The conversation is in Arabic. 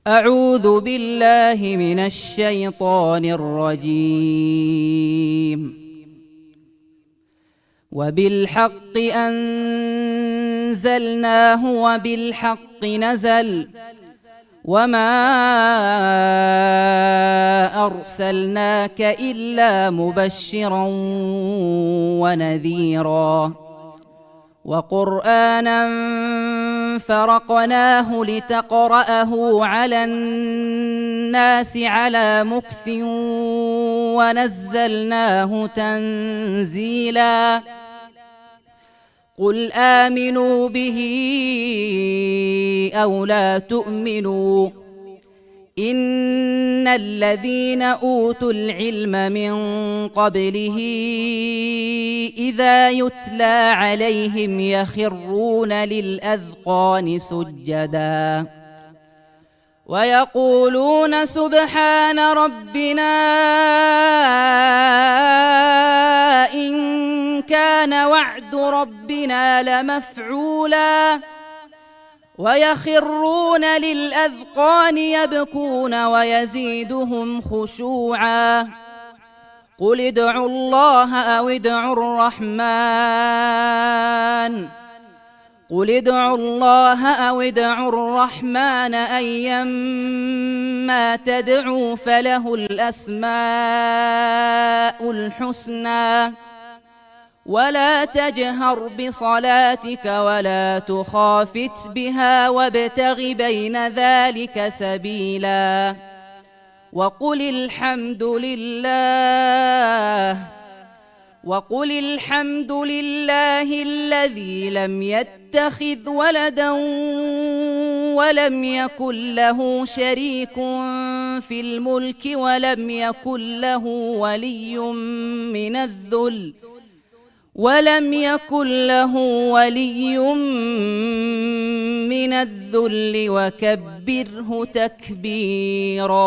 أعوذ بالله من الشيطان الرجيم. وبالحق أنزلناه وبالحق نزل وما أرسلناك إلا مبشرا ونذيرا وقرآنا فرقناه لتقرأه على الناس على مكث ونزلناه تنزيلا. قل آمنوا به أو لا تؤمنوا إن الذين أوتوا العلم من قبله إذا يتلى عليهم يخرون للأذقان سجدا ويقولون سبحان ربنا إن كان وعد ربنا لمفعولا ويخرون للأذقان يبكون ويزيدهم خشوعا. قل ادعوا الله أو ادعوا الرحمن قل ادعوا الله أو ادعوا الرحمن أيما تدعوا فله الأسماء الحسنى ولا تجهر بصلاتك ولا تخافت بها وابتغ بين ذلك سبيلا وقل الحمد لله الذي لم يتخذ ولدا ولم يكن له شريك في الملك ولم يكن له ولي من الذل وكبره تكبيرا.